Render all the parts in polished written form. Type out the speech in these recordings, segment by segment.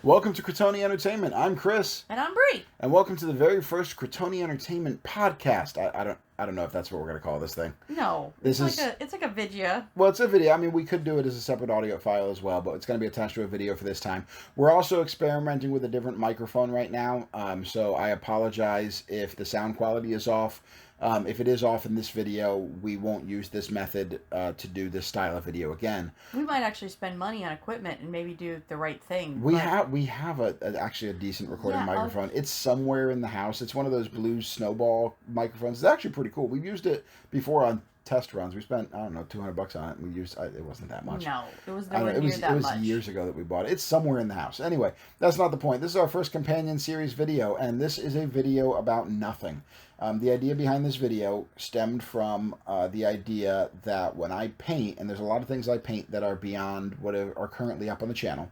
Welcome to Critony Entertainment. I'm Chris, And I'm Bree. and welcome to the very first Critony Entertainment podcast. I don't know if that's what we're gonna call this thing. No, This it's is like a video. well, it's a video. I mean, we could do it as a separate audio file as well, but it's going to be attached to a video for this time. We're also experimenting with a different microphone right now, so I apologize if the sound quality is off. If it is off in this video, we won't use this method to do this style of video again. We might actually spend money on equipment and maybe do the right thing. We have actually a decent recording microphone. It's somewhere in the house. It's one of those blue snowball microphones. It's actually pretty cool. We've used it before on test runs. We spent, I don't know, $200 on it. And we used it wasn't that much. No, it was nowhere near that much. It was years ago that we bought it. It's somewhere in the house. Anyway, that's not the point. This is our first companion series video, and this is a video about nothing. The idea behind this video stemmed from the idea that when I paint, and there's a lot of things I paint that are beyond what are currently up on the channel,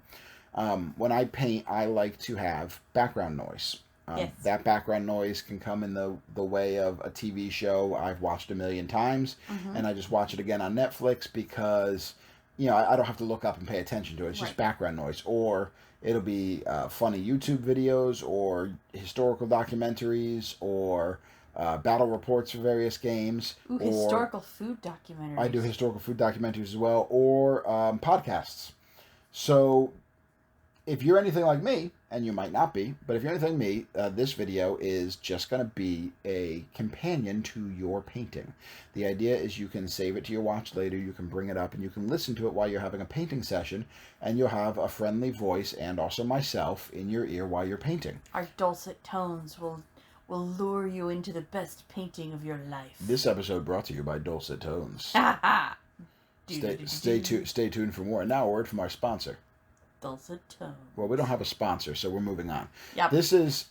when I paint, I like to have background noise. Yes. That background noise can come in the way of a TV show I've watched a million times, and I just watch it again on Netflix because, I don't have to look up and pay attention to it. It's just background noise. Or it'll be funny YouTube videos or historical documentaries or battle reports for various games. Ooh, historical food documentaries. I do historical food documentaries as well, or podcasts. So if you're anything like me, and you might not be, but if you're anything like me, this video is just going to be a companion to your painting. The idea is you can save it to your watch later, you can bring it up, and you can listen to it while you're having a painting session, and you'll have a friendly voice and also myself in your ear while you're painting. Our dulcet tones will lure you into the best painting of your life. This episode brought to you by Dulcet Tones. Stay tuned for more. And now a word from our sponsor. Dulcet tones. Well, we don't have a sponsor, so we're moving on. Yep. This is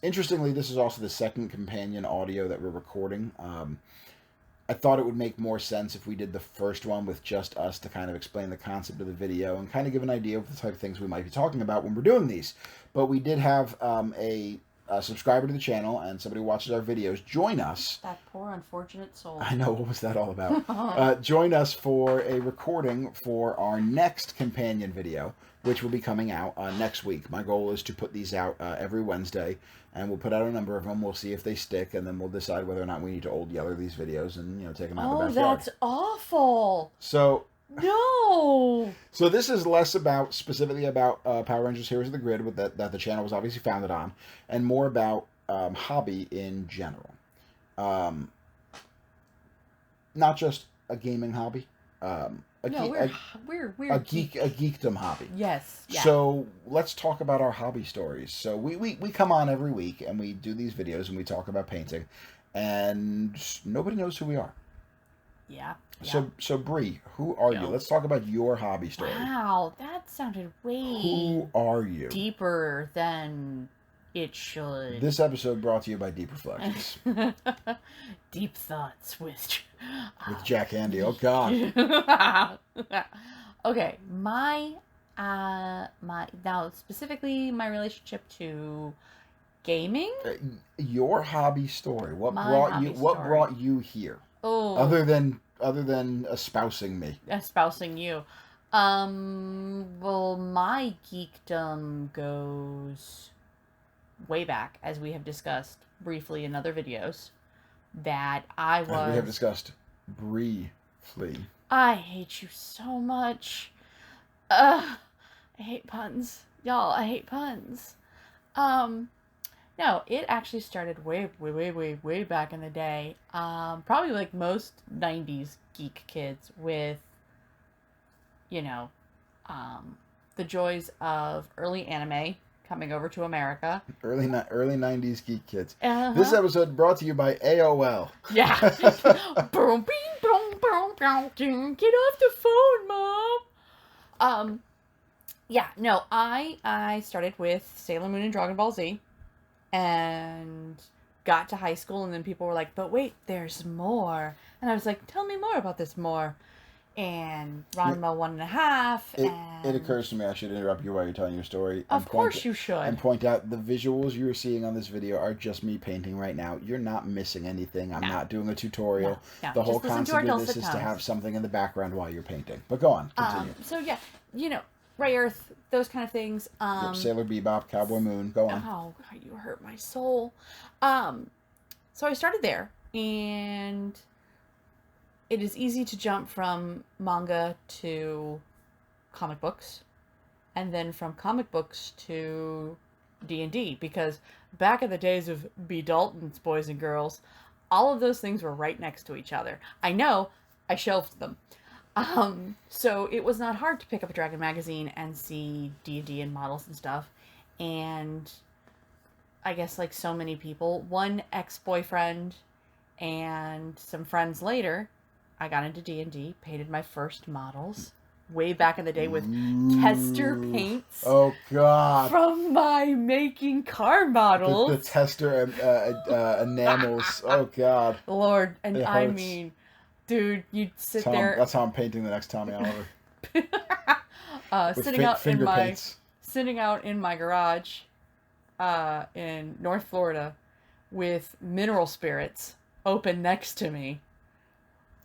also the second companion audio that we're recording. I thought it would make more sense if we did the first one with just us to kind of explain the concept of the video and kind of give an idea of the type of things we might be talking about when we're doing these. But we did have a subscriber to the channel and somebody who watches our videos join us. That poor unfortunate soul. I know, what was that all about? Join us for a recording for our next companion video, which will be coming out next week. My goal is to put these out every Wednesday, and we'll put out a number of them. We'll see if they stick, and then we'll decide whether or not we need to old yeller these videos and take them out in the backyard. Oh, that's awful. So no. So this is less specifically about Power Rangers Heroes of the Grid that the channel was obviously founded on, and more about hobby in general. Not just a gaming hobby. We're a geekdom hobby. Yes. Yeah. So let's talk about our hobby stories. So we come on every week and we do these videos and we talk about painting, and nobody knows who we are. Yeah. So Bree, who are you? Let's talk about your hobby story. Wow, that sounded way Who are you? deeper than it should. This episode brought to you by Deep Reflections. Deep thoughts with Jack Handy. Oh God. Okay, my now specifically my relationship to gaming. Your hobby story. What What brought you here? Oh, Other than espousing me. Espousing you. Well, my geekdom goes way back, as we have discussed briefly in other videos. That I was. As we have discussed briefly. I hate you so much. I hate puns. Y'all, I hate puns. No, it actually started way back in the day. Probably like most 90s geek kids with, the joys of early anime coming over to America. Early 90s geek kids. Uh-huh. This episode brought to you by AOL. Yeah. Boom, bing, boom, boom, boom, ding. Get off the phone, Mom. Yeah, no, I started with Sailor Moon and Dragon Ball Z. And got to high school, and then people were like, but wait, there's more. And I was like, tell me more about this more. And Ranma 1.5. It occurs to me I should interrupt you while you're telling your story. Of course you should. And point out the visuals you're seeing on this video are just me painting right now. You're not missing anything. I'm not doing a tutorial. No. The whole concept of this is to have something in the background while you're painting. But go on, continue. So yeah, Ray Earth, those kind of things. Yep, Sailor Bebop, Cowboy Moon. Go on. Oh, God, you hurt my soul. So I started there, and it is easy to jump from manga to comic books, and then from comic books to D&D, because back in the days of B. Dalton's Boys and Girls, all of those things were right next to each other. I know, I shelved them. So it was not hard to pick up a Dragon magazine and see D&D and models and stuff. And I guess like so many people, one ex-boyfriend and some friends later, I got into D&D, painted my first models way back in the day with tester paints. Oh, God. From my making car models. The tester enamels. Oh, God. Lord, and I mean, dude, you'd sit there. That's how I'm painting the next Tommy Oliver. Sitting out in my garage in North Florida with mineral spirits open next to me.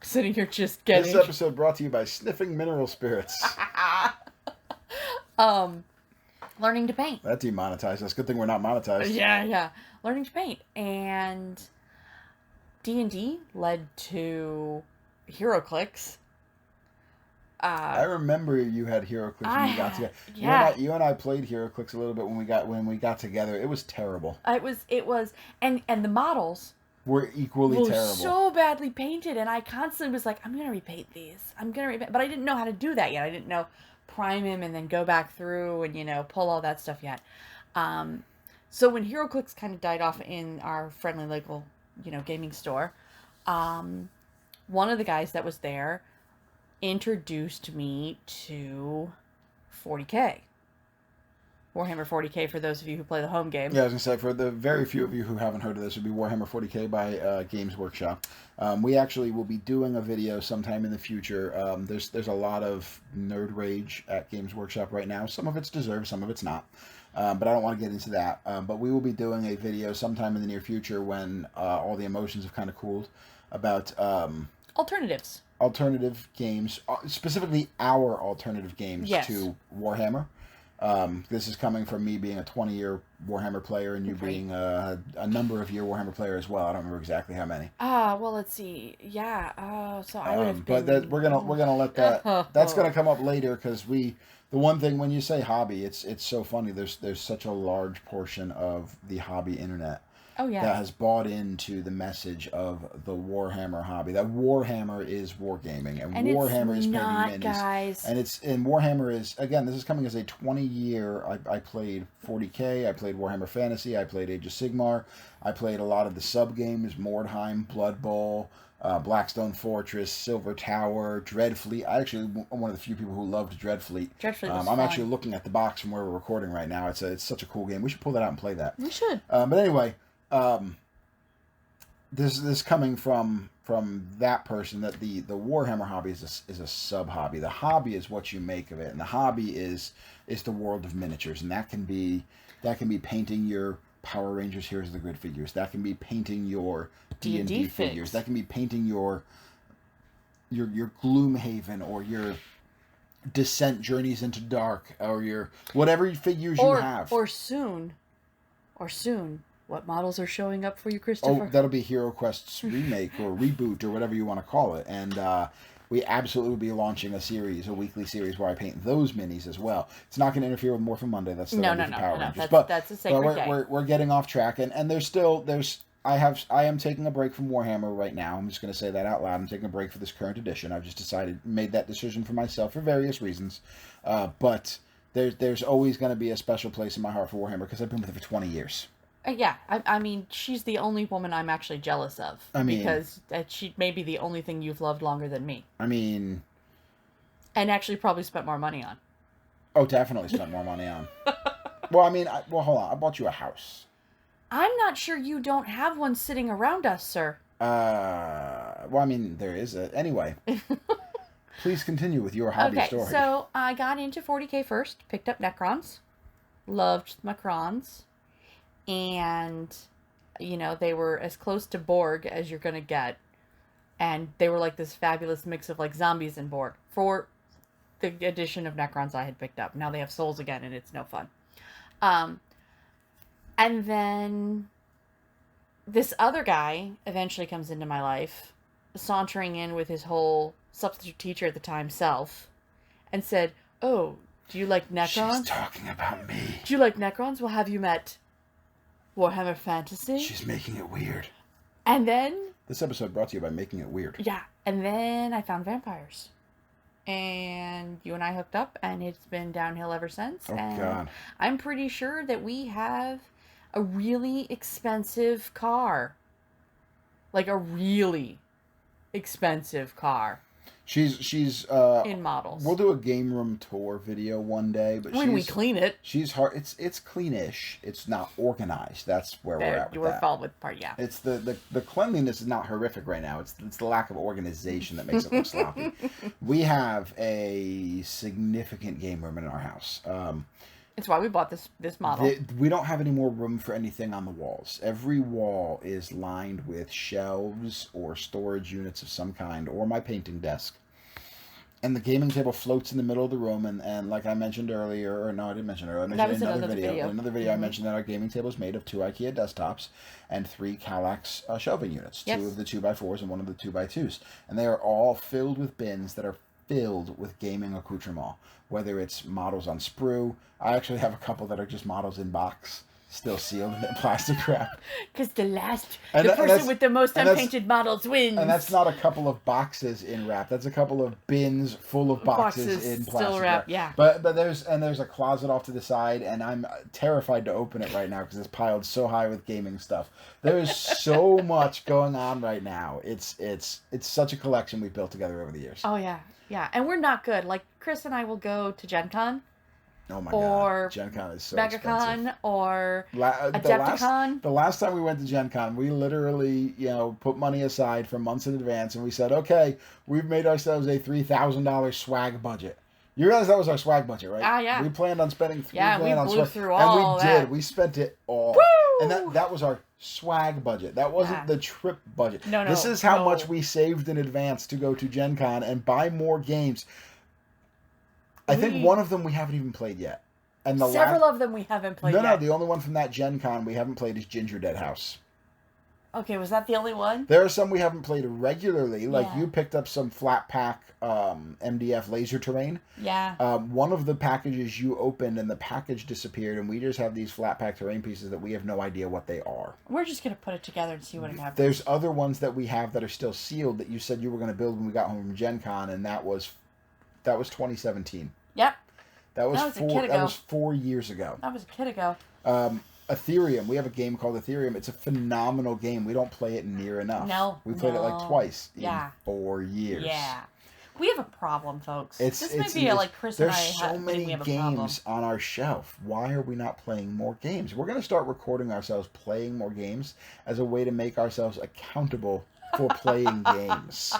Sitting here just getting... This episode brought to you by Sniffing Mineral Spirits. Learning to paint. That demonetized us. Good thing we're not monetized. Yeah. Learning to paint. And D&D led to HeroClix. I remember you had HeroClix when we got together. Yeah. You and I played HeroClix a little bit when we got together. It was terrible. It was, and the models were equally terrible. So badly painted, and I constantly was like, I'm gonna repaint these. But I didn't know how to do that yet. I didn't know prime him and then go back through and pull all that stuff yet. So when HeroClix kind of died off in our friendly local gaming store, one of the guys that was there introduced me to 40K. Warhammer 40K, for those of you who play the home game. Yeah, I was going to say, for the very few of you who haven't heard of this, would be Warhammer 40K by Games Workshop. We actually will be doing a video sometime in the future. There's a lot of nerd rage at Games Workshop right now. Some of it's deserved, some of it's not. But I don't want to get into that. But we will be doing a video sometime in the near future when all the emotions have kind of cooled about... Alternative games, specifically our alternative games to Warhammer. This is coming from me being a 20-year Warhammer player and you being a number of year Warhammer player as well. I don't remember exactly how many. Well, let's see. Yeah. So I would have been... But we're gonna let that... That's gonna come up later because the one thing when you say hobby, it's so funny. There's such a large portion of the hobby internet that has bought into the message of the Warhammer hobby. That Warhammer is wargaming, and Warhammer is painting minis. Guys. And Warhammer is, again, this is coming as a 20-year. I played 40K, I played Warhammer Fantasy, I played Age of Sigmar, I played a lot of the sub games, Mordheim, Blood Bowl, Blackstone Fortress, Silver Tower, Dreadfleet. I actually am one of the few people who loved Dreadfleet. I'm actually looking at the box from where we're recording right now. It's such a cool game. We should pull that out and play that. We should. But anyway. This coming from that person that the Warhammer hobby is a sub hobby. The hobby is what you make of it, and the hobby is the world of miniatures, and that can be painting your Power Rangers Heroes of the Grid figures. That can be painting your D&D figures. That can be painting your Gloomhaven or your Descent Journeys into Dark or your whatever figures you have. Or soon. What models are showing up for you, Christopher? Oh, that'll be Hero Quest's remake or reboot or whatever you want to call it. And we absolutely will be launching a weekly series where I paint those minis as well. It's not going to interfere with Morphin Monday. That's the Power Rangers. That's a sacred day. We're getting off track, and I am taking a break from Warhammer right now. I'm just going to say that out loud. I'm taking a break for this current edition. I've just made that decision for myself for various reasons. But there's always going to be a special place in my heart for Warhammer because I've been with it for 20 years. Yeah, I mean, she's the only woman I'm actually jealous of. Because she may be the only thing you've loved longer than me. And actually probably spent more money on. Oh, definitely spent more money on. Well, hold on. I bought you a house. I'm not sure you don't have one sitting around us, sir. There is a... Anyway. Please continue with your hobby story. Okay, so I got into 40K first, picked up Necrons, loved Macrons. And, they were as close to Borg as you're going to get. And they were like this fabulous mix of like zombies and Borg. For the edition of Necrons I had picked up. Now they have souls again, and it's no fun. And then this other guy eventually comes into my life, sauntering in with his whole substitute teacher at the time self, and said, "Oh, do you like Necrons? She's talking about me. Do you like Necrons? Well, have you met Warhammer Fantasy?" She's making it weird. And then... This episode brought to you by Making It Weird. Yeah. And then I found vampires. And you and I hooked up, and it's been downhill ever since. Oh, and God. I'm pretty sure that we have a really expensive car. Like a really expensive car. She's in models. We'll do a game room tour video one day, but when we clean it. She's hard. It's cleanish. It's not organized. That's where we're at with that. Followed with part, yeah. It's the cleanliness is not horrific right now. It's the lack of organization that makes it look sloppy. We have a significant game room in our house. It's why we bought this model. We don't have any more room for anything on the walls. Every wall is lined with shelves or storage units of some kind, or my painting desk. And the gaming table floats in the middle of the room, and like I mentioned earlier, or no, I didn't mention earlier. I mentioned in another video. In another video, I mentioned that our gaming table is made of 2 IKEA desktops and 3 Kallax shelving units. Yes. 2 of the 2x4s and 1 of the 2x2s. And they are all filled with bins that are filled with gaming accoutrement, whether it's models on sprue. I actually have a couple that are just models in box, still sealed in plastic wrap. Because the person with the most unpainted models wins. And that's not a couple of boxes in wrap. That's a couple of bins full of boxes in plastic still wrap. Yeah. But there's a closet off to the side, and I'm terrified to open it right now because it's piled so high with gaming stuff. There is so much going on right now. It's such a collection we've built together over the years. Oh yeah. Yeah, and we're not good. Like, Chris and I will go to Gen Con. Oh my God. Gen Con is so expensive. MegaCon or Adepticon. The last time we went to Gen Con, we literally, put money aside for months in advance, and we said, okay, we've made ourselves a $3,000 swag budget. You realize that was our swag budget, right? Ah, yeah. We planned on spending $3,000 on swag. Yeah, we blew through all and we that. did. We spent it all. Woo! And that was our swag budget. That wasn't the trip budget. No. This is how much we saved in advance to go to Gen Con and buy more games. I think one of them we haven't even played yet. And several of them we haven't played yet. No, the only one from that Gen Con we haven't played is Ginger Dead House. Okay, was that the only one? There are some we haven't played regularly. Like, you picked up some flat pack MDF laser terrain. Yeah. One of the packages you opened and the package disappeared, and we just have these flat pack terrain pieces that we have no idea what they are. We're just going to put it together and see what it happens. There's other ones that we have that are still sealed that you said you were going to build when we got home from Gen Con, and that was 2017. Yep. That was 4 years ago. That was a kid ago. Ethereum. We have a game called Ethereum. It's a phenomenal game. We don't play it near enough. No. We played it like twice in 4 years. Yeah. We have a problem, folks. This may be like Chris and I have. There's so many games on our shelf. Why are we not playing more games? We're going to start recording ourselves playing more games as a way to make ourselves accountable for playing games.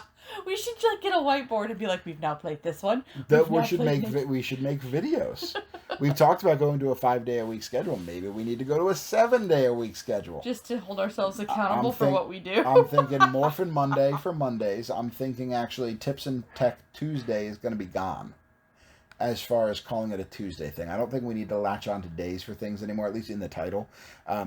We should get a whiteboard and be like, we've now played this one. We should make videos. We've talked about going to a 5-day-a-week schedule. Maybe we need to go to a 7-day-a-week schedule. Just to hold ourselves accountable for what we do. I'm thinking Morphin Monday for Mondays. I'm thinking actually Tips and Tech Tuesday is going to be gone. As far as calling it a Tuesday thing. I don't think we need to latch on to days for things anymore, at least in the title.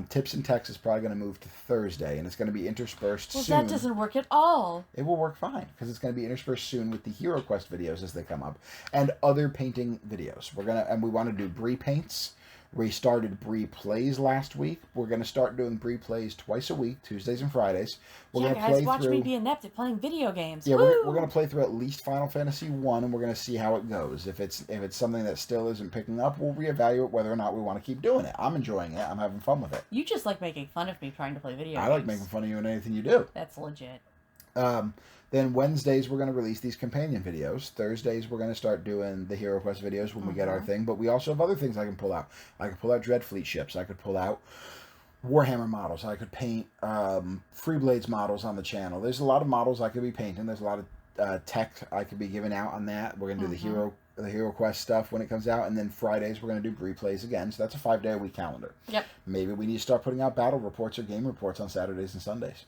Tips and Techs is probably going to move to Thursday, and it's going to be interspersed soon. Well, that doesn't work at all. It will work fine, because it's going to be interspersed soon with the Hero Quest videos as they come up, and other painting videos. We want to do Bree paints. We started Bree Plays last week. We're going to start doing Bree Plays twice a week, Tuesdays and Fridays. We're going to play watch me be inept at playing video games. Yeah, we're going to play through at least Final Fantasy 1, and we're going to see how it goes. If it's something that still isn't picking up, we'll reevaluate whether or not we want to keep doing it. I'm enjoying it. I'm having fun with it. You just like making fun of me trying to play video games. I like making fun of you in anything you do. That's legit. Then Wednesdays, we're going to release these companion videos. Thursdays, we're going to start doing the Hero Quest videos when we get our thing. But we also have other things I can pull out. I could pull out Dreadfleet ships. I could pull out Warhammer models. I could paint Freeblades models on the channel. There's a lot of models I could be painting. There's a lot of tech I could be giving out on that. We're going to do the Hero Quest stuff when it comes out. And then Fridays, we're going to do Bree Plays again. So that's a 5-day-a-week calendar. Yep. Maybe we need to start putting out battle reports or game reports on Saturdays and Sundays.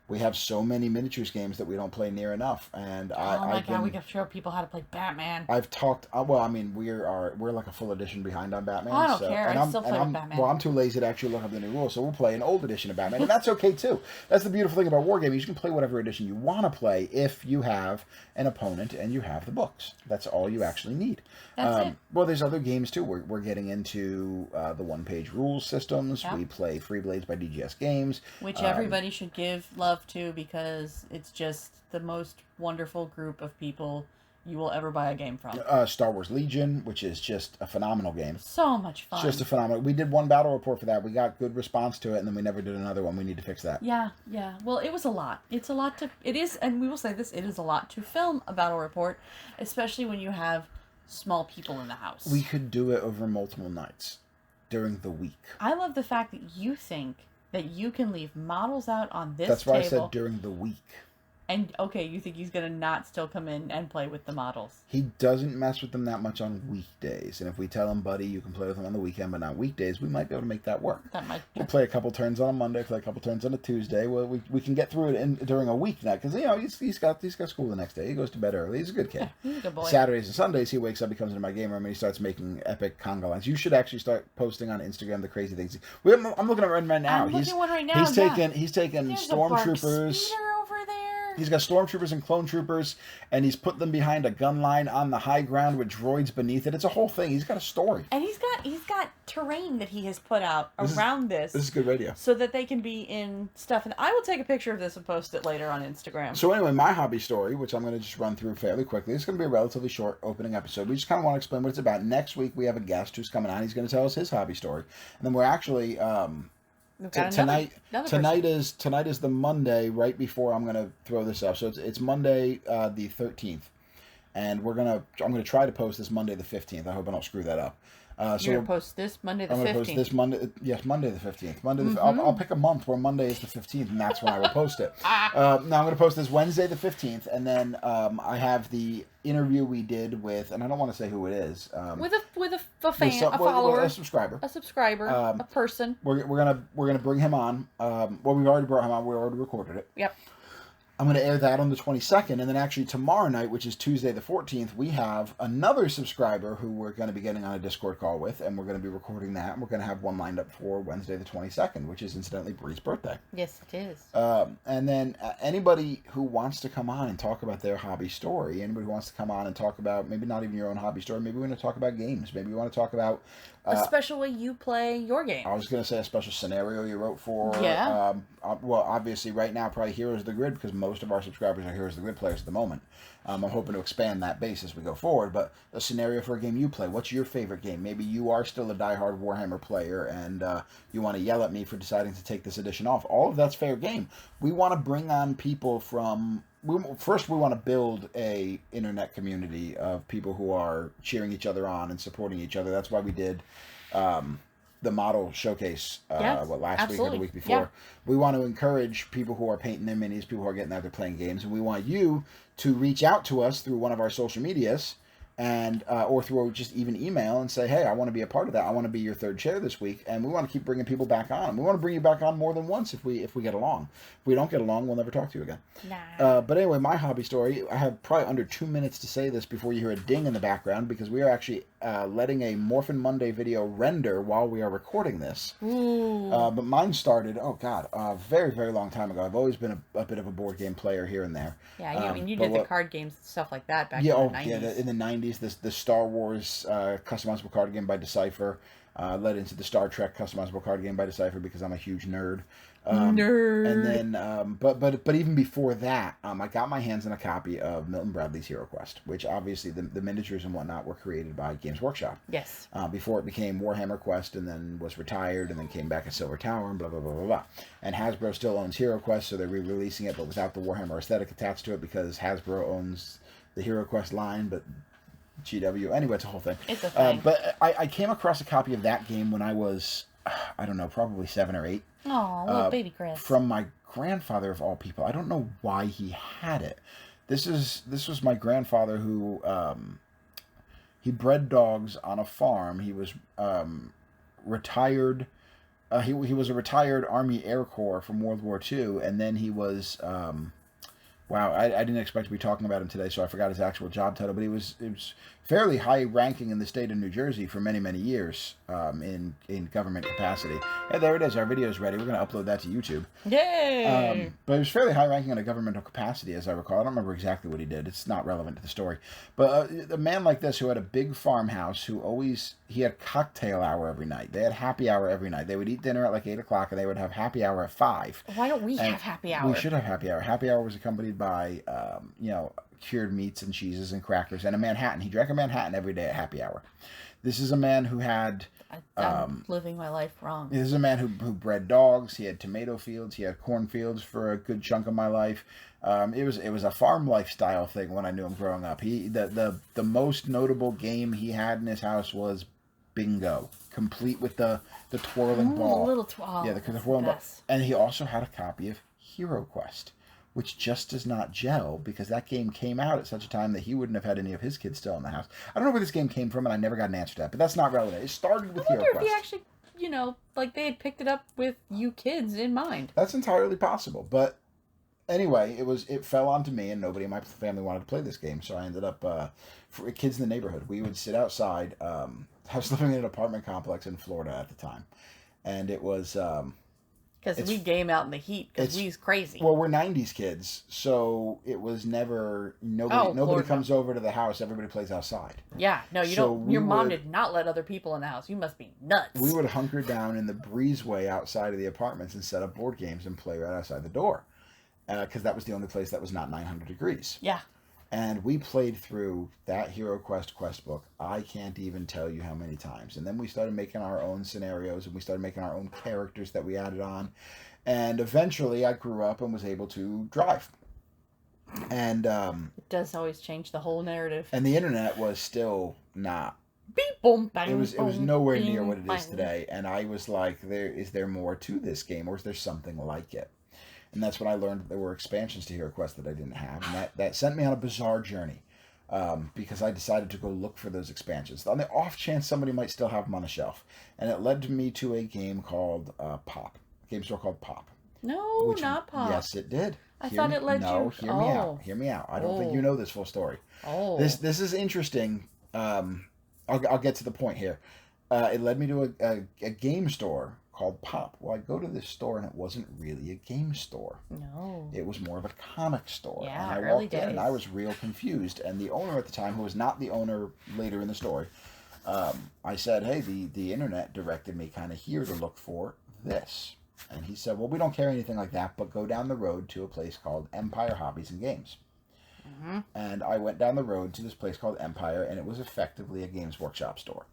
We have so many miniatures games that we don't play near enough, and We gotta show people how to play Batman. I've talked. Well, I mean, we're like a full edition behind on Batman. I don't care. And I still play with Batman. Well, I'm too lazy to actually look up the new rules, so we'll play an old edition of Batman, and that's okay too. That's the beautiful thing about wargaming. You can play whatever edition you want to play if you have an opponent and you have the books. That's all you actually need. That's it. Well, there's other games too. We're getting into the one-page rules systems. Yep. We play Free Blades by DGS Games, which everybody should give love to because it's just the most wonderful group of people you will ever buy a game from. Star Wars Legion, which is just a phenomenal game. So much fun. Just a phenomenal. We did one battle report for that. We got good response to it, and then we never did another one. We need to fix that. Yeah. Well, it was a lot. It is, and we will say this, it is a lot to film a battle report, especially when you have small people in the house. We could do it over multiple nights during the week. I love the fact that you think that you can leave models out on this table. That's why I said during the week. And, okay, you think he's going to not still come in and play with the models? He doesn't mess with them that much on weekdays. And if we tell him, buddy, you can play with them on the weekend, but not weekdays, we might be able to make that work. We'll play a couple turns on a Monday, play a couple turns on a Tuesday. Well, we can get through it during a week now. Because, he's got school the next day. He goes to bed early. He's a good kid. Yeah, he's a good boy. Saturdays and Sundays, he wakes up, he comes into my game room, and he starts making epic conga lines. You should actually start posting on Instagram the crazy things. I'm looking at one right now. I'm looking at one right now. He's taken stormtroopers. He's got stormtroopers and clone troopers, and he's put them behind a gun line on the high ground with droids beneath it. It's a whole thing. He's got a story. And he's got terrain that he has put out around this. This is good radio. So that they can be in stuff. And I will take a picture of this and post it later on Instagram. So anyway, my hobby story, which I'm going to just run through fairly quickly. It's going to be a relatively short opening episode. We just kind of want to explain what it's about. Next week, we have a guest who's coming on. He's going to tell us his hobby story. And then we're actually... tonight is the Monday right before I'm gonna throw this up. So it's Monday the 13th, and I'm gonna try to post this Monday the 15th. I hope I don't screw that up. You're gonna post this Monday the 15th. I'm gonna post this Monday. Yes, Monday the 15th. I'll pick a month where Monday is the 15th, and that's when I will post it. Now I'm gonna post this Wednesday the 15th, and then I have the interview we did with, and I don't want to say who it is. With a fan, a follower, a subscriber, a person. We're gonna bring him on. Well, we've already brought him on. We already recorded it. Yep. I'm going to air that on the 22nd, and then actually tomorrow night, which is Tuesday the 14th, we have another subscriber who we're going to be getting on a Discord call with, and we're going to be recording that, and we're going to have one lined up for Wednesday the 22nd, which is incidentally Bree's birthday. Yes, it is. And then anybody who wants to come on and talk about their hobby story, anybody who wants to come on and talk about maybe not even your own hobby story, maybe we want to talk about games, maybe we want to talk about... a special way you play your game. I was going to say a special scenario you wrote for... Yeah. Well, obviously, right now, probably Heroes of the Grid, because most of our subscribers are Heroes of the Grid players at the moment. I'm hoping to expand that base as we go forward, but a scenario for a game you play. What's your favorite game? Maybe you are still a diehard Warhammer player, and you want to yell at me for deciding to take this edition off. All of that's fair game. We want to bring on people from... First, we want to build a internet community of people who are cheering each other on and supporting each other. That's why we did the model showcase last week or the week before. Yeah. We want to encourage people who are painting their minis, people who are getting out there playing games, and we want you to reach out to us through one of our social medias and or through just even email and say, hey, I want to be a part of that. I want to be your third chair this week, and we want to keep bringing people back on. We want to bring you back on more than once if we get along. If we don't get along, we'll never talk to you again. Nah. But anyway, my hobby story, I have probably under 2 minutes to say this before you hear a ding in the background, because we are actually letting a Morphin Monday video render while we are recording this. Ooh. But mine started, a very, very long time ago. I've always been a bit of a board game player here and there. Yeah, you did the card games, stuff like that back in the 90s. Yeah, in the 90s. The Star Wars customizable card game by Decipher led into the Star Trek customizable card game by Decipher because I'm a huge nerd. Nerd. And then, but even before that, I got my hands on a copy of Milton Bradley's Hero Quest, which obviously the miniatures and whatnot were created by Games Workshop. Yes. Before it became Warhammer Quest and then was retired and then came back at Silver Tower and blah, blah, blah, blah, blah. And Hasbro still owns Hero Quest, so they're re-releasing it, but without the Warhammer aesthetic attached to it because Hasbro owns the Hero Quest line, but GW. Anyway, it's a whole thing. It's a thing. But I came across a copy of that game when I was, I don't know, probably 7 or 8. Oh, little baby Chris. From my grandfather of all people. I don't know why he had it. This was my grandfather who he bred dogs on a farm. He was retired He was a retired Army Air Corps from World War II, and then he was. Wow, I didn't expect to be talking about him today, so I forgot his actual job title. But it was fairly high ranking in the state of New Jersey for many, many years in government capacity. And there it is. Our video is ready. We're going to upload that to YouTube. Yay! But it was fairly high ranking in a governmental capacity, as I recall. I don't remember exactly what he did. It's not relevant to the story. But a man like this who had a big farmhouse, he had cocktail hour every night. They had happy hour every night. They would eat dinner at like 8 o'clock, and they would have happy hour at 5. Why don't we have happy hour? We should have happy hour. Happy hour was accompanied by, cured meats and cheeses and crackers and a Manhattan. He drank a Manhattan every day at happy hour. This is a man who had... I'm living my life wrong. This is a man who bred dogs. He had tomato fields. He had cornfields for a good chunk of my life. It was a farm lifestyle thing when I knew him growing up. The most notable game he had in his house was bingo, complete with the twirling ball. Little the twirling ball. And he also had a copy of Hero Quest, which just does not gel because that game came out at such a time that he wouldn't have had any of his kids still in the house. I don't know where this game came from, and I never got an answer to that, but that's not relevant. It started with Hero Quest. I wonder if he actually, they had picked it up with you kids in mind. That's entirely possible, but anyway, it fell onto me, and nobody in my family wanted to play this game, so I ended up, for kids in the neighborhood, we would sit outside. I was living in an apartment complex in Florida at the time, and it was... Because we game out in the heat, because we's crazy. Well, we're 90s kids, so it was never... Nobody comes over to the house, everybody plays outside. Yeah, no, you don't... Your mom did not let other people in the house. You must be nuts. We would hunker down in the breezeway outside of the apartments and set up board games and play right outside the door. Because that was the only place that was not 900 degrees. Yeah. And we played through that Hero Quest book. I can't even tell you how many times. And then we started making our own scenarios, and we started making our own characters that we added on. And eventually I grew up and was able to drive. And it does always change the whole narrative. And the internet was still not... Beep, boom, bang, it was nowhere near what it bang. is today. And I was like, is there more to this game, or is there something like it? And that's when I learned that there were expansions to Hero Quest that I didn't have. And that sent me on a bizarre journey because I decided to go look for those expansions. On the off chance somebody might still have them on a shelf. And it led me to a game called Pop. A game store called Pop. No, not Pop. Yes, it did. I thought it led you... No, hear me out. Hear me out. I don't think you know this full story. Oh. This is interesting. I'll get to the point here. It led me to a game store called Pop. Well, I go to this store and it wasn't really a game store. No. It was more of a comic store. Yeah, and I early walked days. in and I was real confused. And the owner at the time, who was not the owner later in the story, I said, hey, the internet directed me kind of here to look for this. And he said, well, we don't carry anything like that, but go down the road to a place called Empire Hobbies and Games. Mm-hmm. And I went down the road to this place called Empire, and it was effectively a Games Workshop store.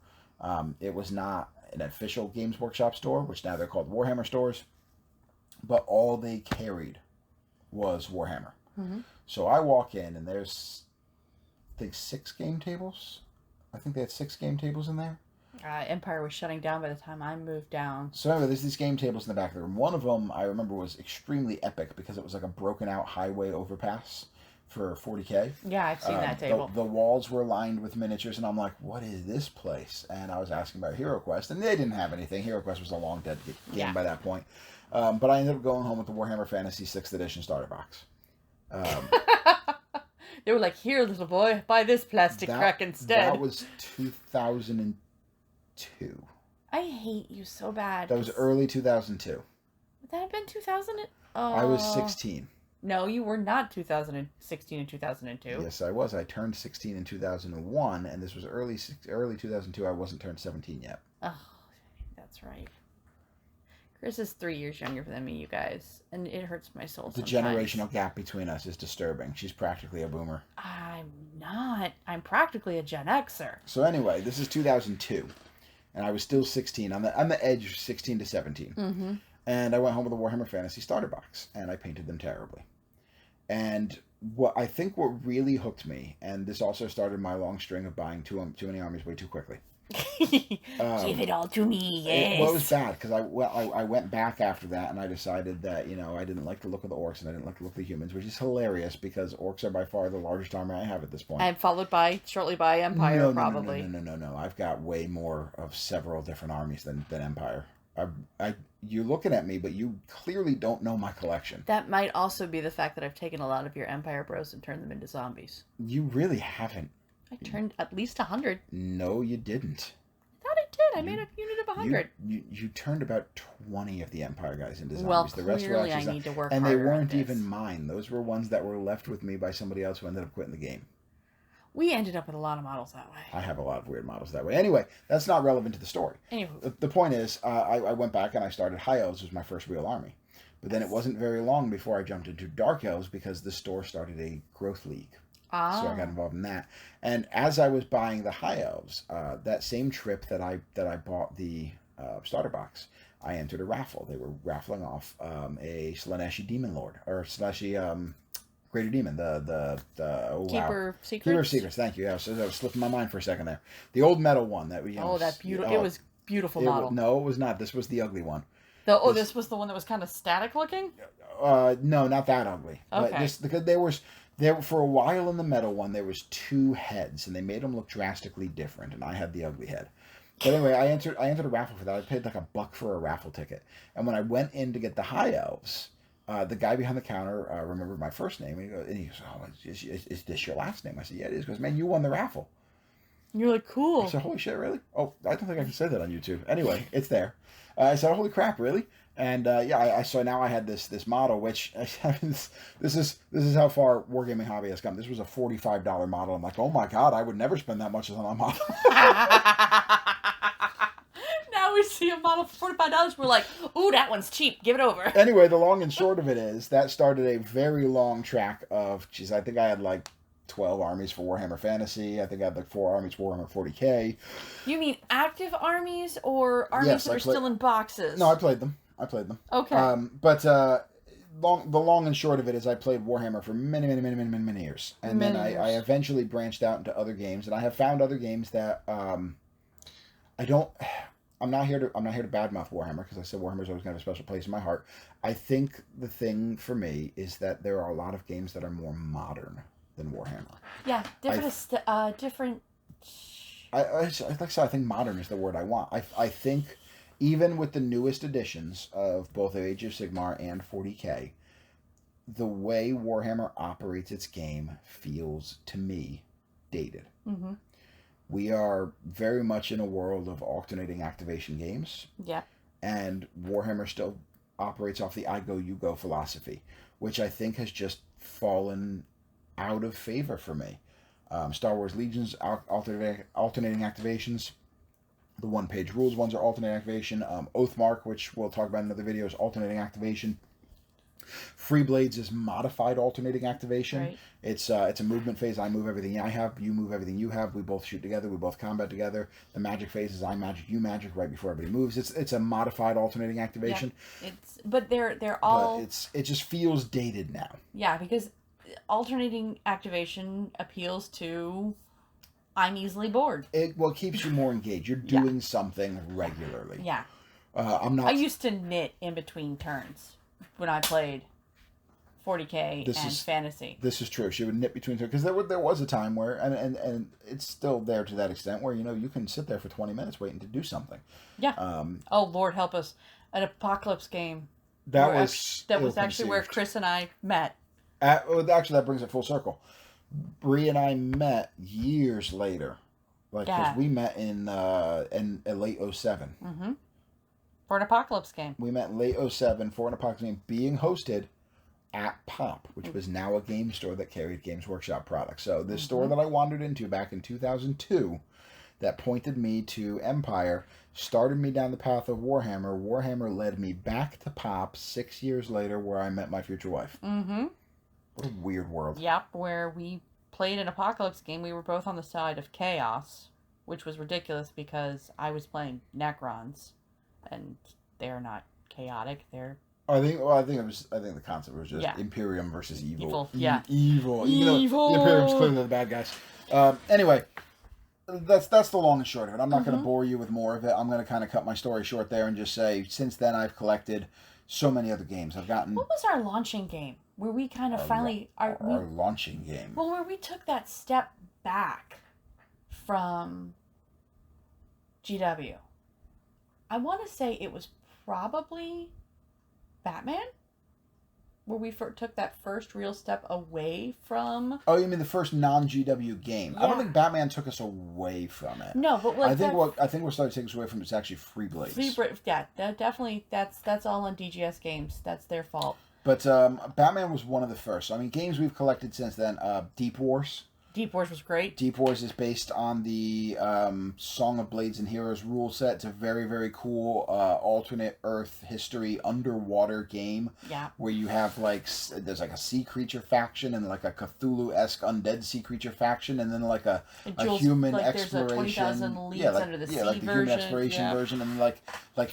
It was not an official Games Workshop store, which now they're called Warhammer stores, but all they carried was Warhammer. Mm-hmm. So I walk in, and there's, I think, 6 game tables. I think they had 6 game tables in there. Empire was shutting down by the time I moved down. So anyway, there's these game tables in the back of the room. One of them, I remember, was extremely epic because it was like a broken out highway overpass for 40K. Yeah, I've seen that table. The walls were lined with miniatures, and I'm like, what is this place? And I was asking about Hero Quest, and they didn't have anything. Hero Quest was a long dead game by that point. But I ended up going home with the Warhammer Fantasy 6th Edition starter box. They were like, here, little boy, buy this plastic crack instead. That was 2002. I hate you so bad. That was early 2002. Would that have been 2000? I was 16. No, you were not 2016 and 2002. Yes, I was. I turned 16 in 2001, and this was early 2002. I wasn't turned 17 yet. Oh, that's right. Chris is 3 years younger than me, you guys, and it hurts my soul The sometimes. generational gap between us is disturbing. She's practically a boomer. I'm not. I'm practically a Gen Xer. So anyway, this is 2002, and I was still 16. On the edge of 16 to 17. Mm-hmm. And I went home with a Warhammer Fantasy starter box, and I painted them terribly. And what really hooked me, and this also started my long string of buying too many armies way too quickly. Give it all to me, yes. It was bad, because I went back after that, and I decided that, I didn't like the look of the orcs, and I didn't like the look of the humans, which is hilarious, because orcs are by far the largest army I have at this point. And followed shortly by Empire, probably. No. I've got way more of several different armies than Empire. You're looking at me, but you clearly don't know my collection. That might also be the fact that I've taken a lot of your Empire Bros and turned them into zombies. You really haven't. I turned at least 100. No, you didn't. I thought I did. I made a unit of 100. You turned about 20 of the Empire guys into zombies. Well, the rest were clearly actually I need to work and they harder on weren't this. even mine. Those were ones that were left with me by somebody else who ended up quitting the game. We ended up with a lot of models that way. I have a lot of weird models that way. Anyway, that's not relevant to the story. Anywho. The point is, I went back and I started High Elves as my first real army. But then it wasn't very long before I jumped into Dark Elves because the store started a growth league. So I got involved in that. And as I was buying the High Elves, that same trip that I bought the starter box, I entered a raffle. They were raffling off a Slaneshi Demon Lord, or Slaneshi Greater Demon, Keeper of Secrets? Keeper of Secrets, thank you. Yeah, so that was slipping my mind for a second there. The old metal one that we that beautiful. It was beautiful model. No, it was not. This was the ugly one. This was the one that was kind of static looking? No, not that ugly. Okay. But because there for a while in the metal one there was two heads and they made them look drastically different, and I had the ugly head. But anyway, I entered a raffle for that. I paid like $1 for a raffle ticket, and when I went in to get the High Elves, the guy behind the counter remembered my first name, and he goes, "Oh, is this your last name?" I said, "Yeah, it is." He goes, "Man, you won the raffle." You're like, cool. I said, "Holy shit, really?" Oh, I don't think I can say that on YouTube. Anyway, it's there. I said, "Holy crap, really?" And so now I had this model, which this is how far Wargaming Hobby has come. This was a $45 model. I'm like, oh my god, I would never spend that much on a model. Now we see a model for $45. We're like, ooh, that one's cheap. Give it over. Anyway, the long and short of it is that started a very long track of, I think I had like 12 armies for Warhammer Fantasy. I think I had like 4 armies for Warhammer 40K. You mean active armies or armies that are still in boxes? No, I played them. Okay. But the long and short of it is I played Warhammer for many years. And then I eventually branched out into other games, and I have found other games that I'm not here to badmouth Warhammer, because I said Warhammer's always going to have a special place in my heart. I think the thing for me is that there are a lot of games that are more modern than Warhammer. Yeah, different. I think modern is the word I want. I think even with the newest editions of both Age of Sigmar and 40K, the way Warhammer operates its game feels, to me, dated. Mm-hmm. We are very much in a world of alternating activation games. Yeah. And Warhammer still operates off the I go, you go philosophy, which I think has just fallen out of favor for me. Star Wars Legion's alternating activations. The one-page rules ones are alternating activation. Oathmark, which we'll talk about in another video, is alternating activation. Free Blades is modified alternating activation. Right. It's a movement phase. I move everything I have. You move everything you have. We both shoot together. We both combat together. The magic phase is I magic, you magic, right before everybody moves. It's a modified alternating activation. Yeah. They're all. But it just feels dated now. Yeah, because alternating activation appeals to I'm easily bored. It keeps you more engaged. You're doing something regularly. Yeah. I used to knit in between turns when I played 40K and Fantasy. This is true. She would knit between turns, because there was a time where, and it's still there to that extent, where you can sit there for 20 minutes waiting to do something. Yeah. Oh Lord help us! An Apocalypse game. That was actually where Chris and I met. Actually, that brings it full circle. Bree and I met years later, because we met in late 07. Mm-hmm. For an Apocalypse game. We met in late 07 for an Apocalypse game being hosted at Pop, which was now a game store that carried Games Workshop products. So this store that I wandered into back in 2002, that pointed me to Empire, started me down the path of Warhammer. Warhammer led me back to Pop 6 years later, where I met my future wife. Mm-hmm. What a weird world. Yep, where we played an Apocalypse game. We were both on the side of Chaos, which was ridiculous because I was playing Necrons, and they're not chaotic. They're I think the concept was just Imperium versus evil. Evil. The Imperium's clearly the bad guys. Anyway, that's the long and short of it. I'm not going to bore you with more of it. I'm going to kind of cut my story short there and just say, since then I've collected so many other games. I've gotten. What was our launching game? Where we kind of our launching game. Well, where we took that step back from GW. I want to say it was probably Batman, where we took that first real step away from. Oh, you mean the first non-GW game? Yeah. I don't think Batman took us away from it. No, but like I think what started taking us away from it is actually Free Blades. Yeah, definitely. That's all on DGS games. That's their fault. But Batman was one of the first. I mean, games we've collected since then. Deep Wars. Deep Wars was great. Deep Wars is based on the Song of Blades and Heroes rule set. It's a very, very cool alternate Earth history underwater game. Yeah. Where you have there's like a sea creature faction and like a Cthulhu-esque undead sea creature faction, and then like a human exploration. There's 20,000 leagues under the sea like the human exploration version, and like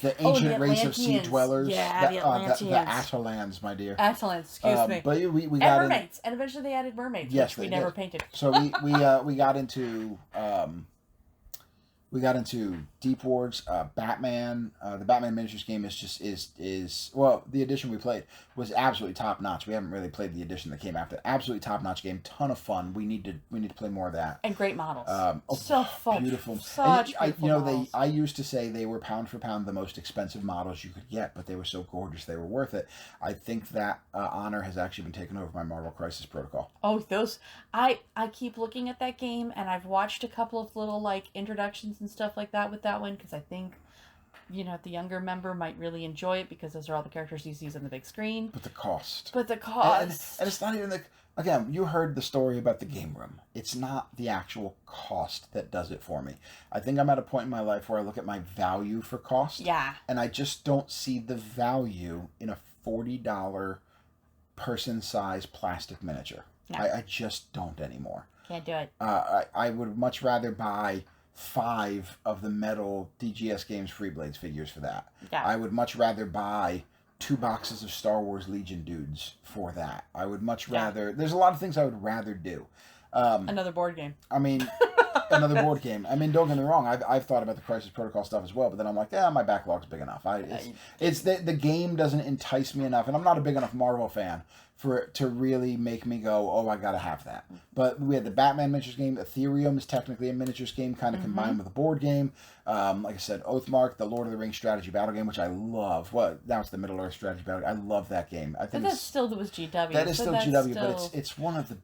the ancient the race of sea dwellers. Yeah, the Atlanteans. The Atalans, my dear. Attalans, excuse me. But we and got mermaids, and eventually they added mermaids, yes, which we never painted. So we got into Deep Wars, Batman. The Batman miniatures game is well, the edition we played was absolutely top notch. We haven't really played the edition that came after. Absolutely top notch game, ton of fun. We need to play more of that. And great models. So fun, beautiful. Such beautiful models. I used to say they were pound for pound the most expensive models you could get, but they were so gorgeous they were worth it. I think that honor has actually been taken over by Marvel Crisis Protocol. Oh, those I keep looking at that game, and I've watched a couple of little introductions and stuff like that with that one, because I think the younger member might really enjoy it, because those are all the characters he sees on the big screen. But the cost. And it's not even again, you heard the story about the game room. It's not the actual cost that does it for me. I think I'm at a point in my life where I look at my value for cost. Yeah. And I just don't see the value in a $40 person-size plastic miniature. No. I just don't anymore. Can't do it. I would much rather buy 5 of the metal DGS Games Free Blades figures for that. Yeah. I would much rather buy 2 boxes of Star Wars Legion dudes for that. I would much rather... There's a lot of things I would rather do. Another board game. I mean, another board game. I mean, don't get me wrong. I've thought about the Crisis Protocol stuff as well, but then I'm like, my backlog's big enough. It's the game doesn't entice me enough, and I'm not a big enough Marvel fan for it to really make me go, oh, I gotta have that. But we had the Batman miniatures game. Ethereum is technically a miniatures game, kind of combined with a board game. Like I said, Oathmark, the Lord of the Rings strategy battle game, which I love. Well, now it's the Middle Earth strategy battle. I love that game. I think that still was GW. That is still GW, but it's one of the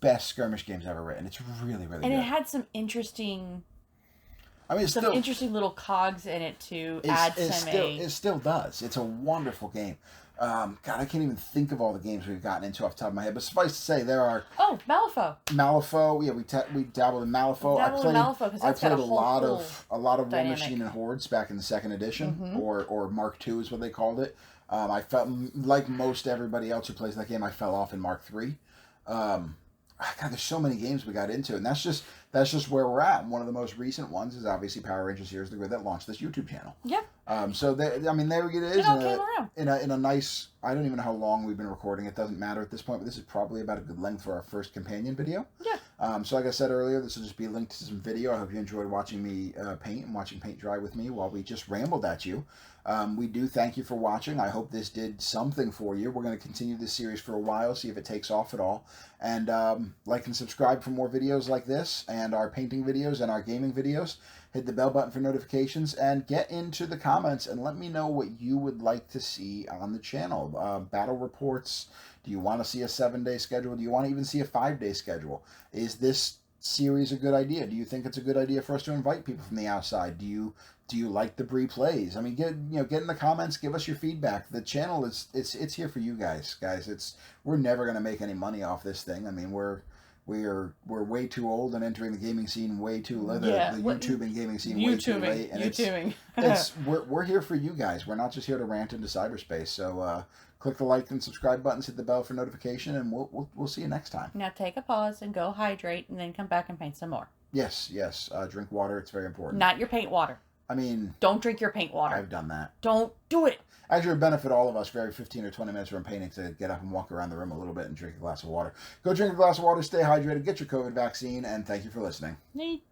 best skirmish games ever written. It's really, really good. And it had some interesting... I mean, interesting little cogs in it to add some... It still does. It's a wonderful game. God, I can't even think of all the games we've gotten into off the top of my head. But suffice to say, there are... Oh, Malifaux. Malifaux. Yeah, we dabbled in Malifaux. I played a lot of War Machine and Hordes back in the 2nd edition, or Mark II is what they called it. I felt like most everybody else who plays that game. I fell off in Mark III. God, there's so many games we got into, and that's just where we're at. And one of the most recent ones is obviously Power Rangers Heroes of the Grid that launched this YouTube channel. Yeah. So there it is. In a nice. I don't even know how long we've been recording. It doesn't matter at this point, but this is probably about a good length for our first companion video. Yeah. So like I said earlier, this will just be a link to some video. I hope you enjoyed watching me paint and watching paint dry with me while we just rambled at you. We do thank you for watching. I hope this did something for you. We're going to continue this series for a while, see if it takes off at all. And like and subscribe for more videos like this, and our painting videos and our gaming videos. Hit the bell button for notifications, and get into the comments and let me know what you would like to see on the channel. Battle reports. Do you want to see a 7-day schedule? Do you want to even see a 5-day schedule? Is this series a good idea? Do you think it's a good idea for us to invite people from the outside? Do you like the Bree plays? I mean, get in the comments, give us your feedback. The channel it's here for you guys. We're never going to make any money off this thing. I mean, we're way too old and entering the gaming scene way too late. The YouTube and gaming scene way too late. And we're here for you guys. We're not just here to rant into cyberspace. So click the like and subscribe buttons, hit the bell for notification, and we'll see you next time. Now take a pause and go hydrate, and then come back and paint some more. Yes. Drink water. It's very important. Not your paint water. I mean... Don't drink your paint water. I've done that. Don't do it. Actually, it would benefit all of us for every 15 or 20 minutes from painting to get up and walk around the room a little bit and drink a glass of water. Go drink a glass of water, stay hydrated, get your COVID vaccine, and thank you for listening. Neat.